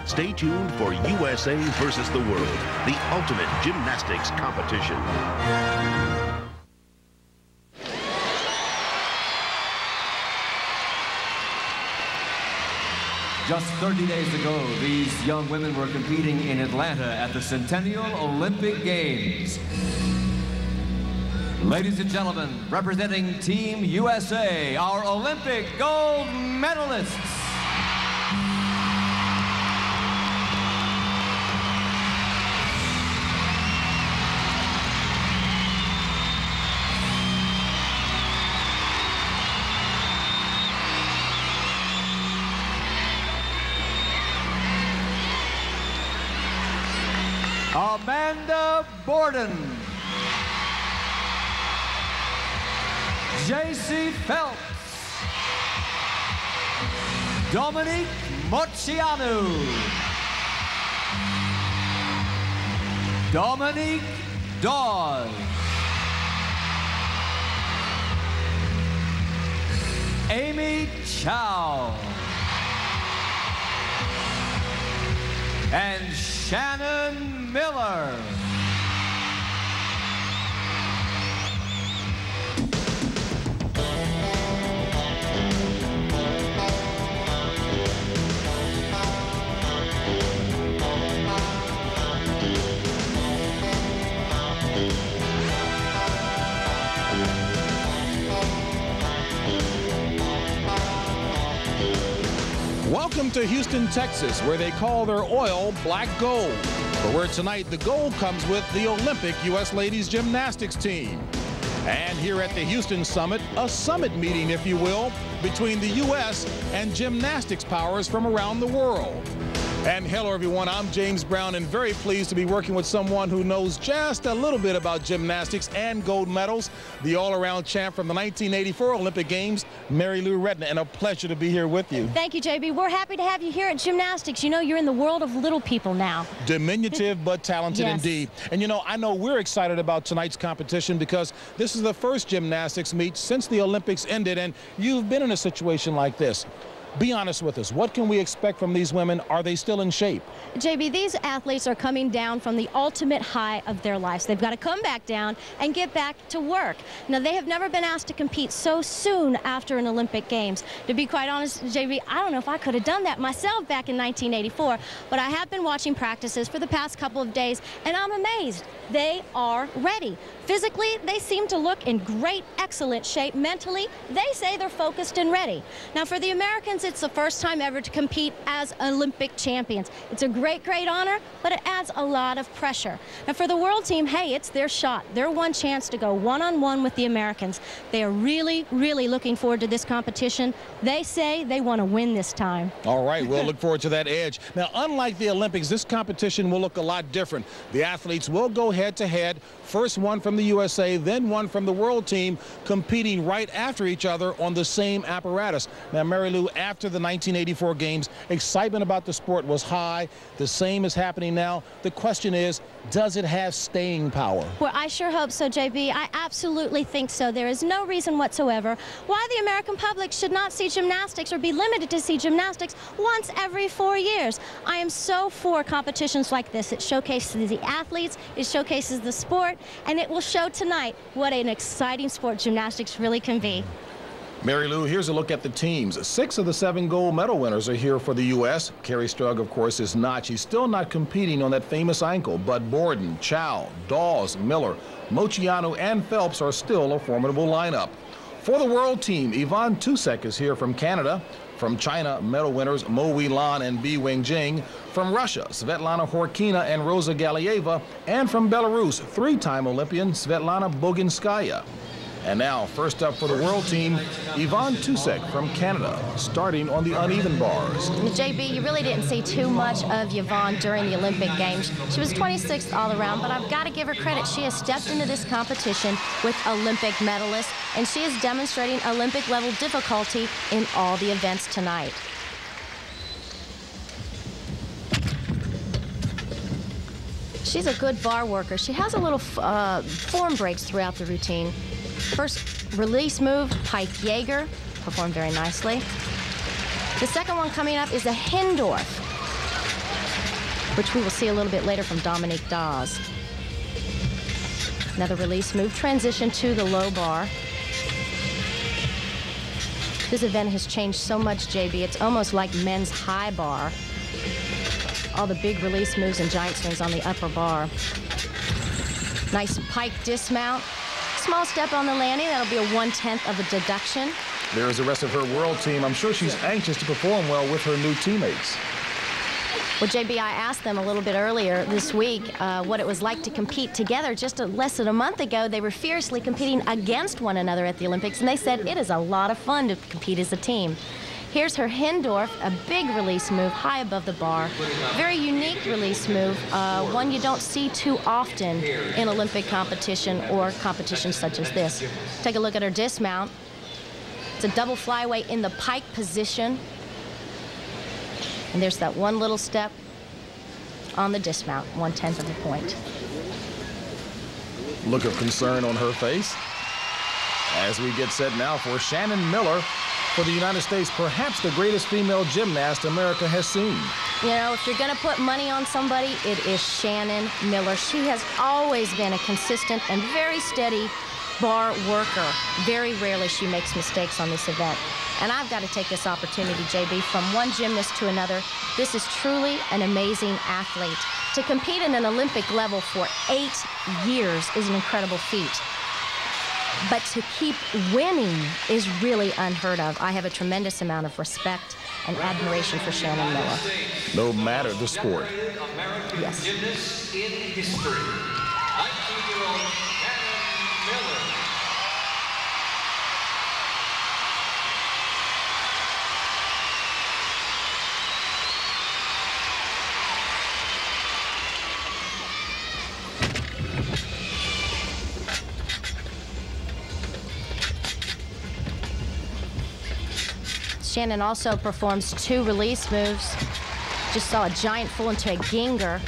Stay tuned for USA versus the World, the ultimate gymnastics competition. Just 30 days ago, these young women were competing in Atlanta at the Centennial Olympic Games. Ladies and gentlemen, representing Team USA, our Olympic gold medalists. Amanda Borden, J.C. Phelps, Dominique Moceanu, Dominique Dawes, Amy Chow, and Shannon Miller. Welcome to Houston, Texas, where they call their oil black gold. But where tonight the gold comes with the Olympic U.S. Ladies Gymnastics team. And here at the Houston Summit, a summit meeting, if you will, between the U.S. and gymnastics powers from around the world. And hello everyone, I'm James Brown and very pleased to be working with someone who knows just a little bit about gymnastics and gold medals, the all-around champ from the 1984 Olympic Games, Mary Lou Retton, and a pleasure to be here with you. Thank you, JB. We're happy to have you here at Gymnastics. You know, you're in the world of little people now. Diminutive but talented Yes. indeed. And you know, I know we're excited about tonight's competition because this is the first gymnastics meet since the Olympics ended, and you've been in a situation like this. Be honest with us. What can we expect from these women? Are they still in shape? JB, these athletes are coming down from the ultimate high of their lives. They've got to come back down and get back to work. Now, they have never been asked to compete so soon after an Olympic Games. To be quite honest, JB, I don't know if I could have done that myself back in 1984, but I have been watching practices for the past couple of days, and I'm amazed. They are ready. Physically, they seem to look in great, excellent shape. Mentally, they say they're focused and ready. Now, for the Americans, it's the first time ever to compete as Olympic champions. It's a great, great honor, but it adds a lot of pressure. Now, for the world team, hey, it's their shot. Their one chance to go one-on-one with the Americans. They are really, really looking forward to this competition. They say they want to win this time. All right, we'll look forward to that edge. Now, unlike the Olympics, this competition will look a lot different. The athletes will go head-to-head, first one from the USA, then one from the world team, competing right after each other on the same apparatus. Now, Mary Lou, after the 1984 Games, excitement about the sport was high. The same is happening now. The question is, does it have staying power? Well, I sure hope so, JB. I absolutely think so. There is no reason whatsoever why the American public should not see gymnastics or be limited to see gymnastics once every 4 years. I am so for competitions like this. It showcases the athletes, it showcases the sport, and it will show tonight what an exciting sport gymnastics really can be. Mary Lou, here's a look at the teams. 6 of the 7 gold medal winners are here for the U.S. Carrie Strug, of course, is not. She's still not competing on that famous ankle, but Borden, Chow, Dawes, Miller, Moceanu, and Phelps are still a formidable lineup. For the world team, Yvonne Tousek is here from Canada. From China, medal winners Mo Weilan and Bi Wenjing. From Russia, Svetlana Horkina and Rosa Galieva. And from Belarus, 3-time Olympian Svetlana Boginskaya. And now, first up for the world team, Yvonne Tousek from Canada, starting on the uneven bars. JB, you really didn't see too much of Yvonne during the Olympic Games. She was 26th all around, but I've got to give her credit. She has stepped into this competition with Olympic medalists, and she is demonstrating Olympic-level difficulty in all the events tonight. She's a good bar worker. She has a little form breaks throughout the routine. First release move, Pike Jaeger, performed very nicely. The second one coming up is a Hindorf. which we will see a little bit later from Dominique Dawes. Another release move, transition to the low bar. This event has changed so much, JB. It's almost like men's high bar. All the big release moves and giant swings on the upper bar. Nice pike dismount. Small step on the landing. That'll be a 1/10 of a deduction. There's the rest of her world team. I'm sure she's anxious to perform well with her new teammates. Well, JB, I asked them a little bit earlier this week what it was like to compete together. Just less than a month ago, they were fiercely competing against one another at the Olympics, and they said it is a lot of fun to compete as a team. Here's her Hindorf, a big release move, high above the bar. Very unique release move, one you don't see too often in Olympic competition or competitions such as this. Take a look at her dismount. It's a double flyweight in the pike position. And there's that one little step on the dismount, 1/10 of a point. Look of concern on her face. As we get set now for Shannon Miller, for the United States, perhaps the greatest female gymnast America has seen. You know, if you're going to put money on somebody, it is Shannon Miller. She has always been a consistent and very steady bar worker. Very rarely she makes mistakes on this event. And I've got to take this opportunity, JB, from one gymnast to another. This is truly an amazing athlete. To compete in an Olympic level for 8 years is an incredible feat. But to keep winning is really unheard of. I have a tremendous amount of respect and admiration for Shannon Miller. No matter the sport. Yes. Gymnast in history, 19-year-old Shannon Miller. Shannon also performs 2 release moves. Just saw a giant full into a ginger.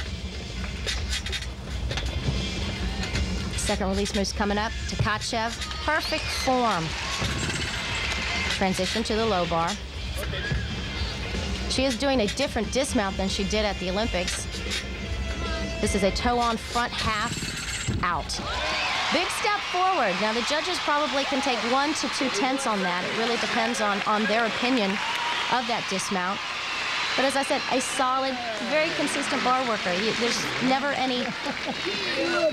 Second release move's coming up. Tkachev, perfect form. Transition to the low bar. She is doing a different dismount than she did at the Olympics. This is a toe-on front half out. Big step forward. Now, the judges probably can take 1 to 2/10 on that. It really depends on their opinion of that dismount. But as I said, a solid, very consistent bar worker. There's never any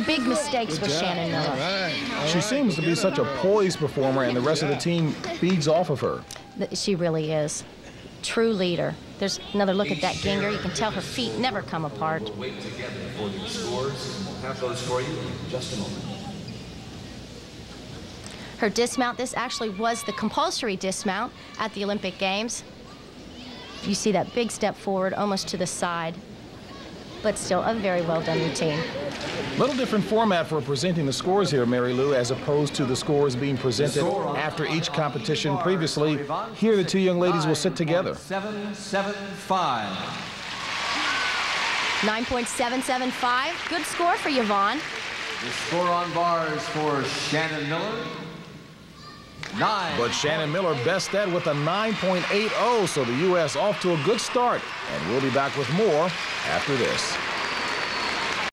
big mistakes with Shannon Miller. She seems to be such a poised performer, and the rest of the team feeds off of her. She really is. True leader. There's another look at that ginger. You can tell her feet never come apart. We'll wait together for the scores, and we'll have those for you in just a moment. Her dismount, this actually was the compulsory dismount at the Olympic Games. You see that big step forward, almost to the side, but still a very well done routine. Little different format for presenting the scores here, Mary Lou, as opposed to the scores being presented after each competition previously. Here, the 2 young ladies will sit together. 9.775. 9.775. Good score for Yvonne. The score on bars for Shannon Miller, 9. But Shannon Miller best that with a 9.80, so the U.S. off to a good start. And we'll be back with more after this.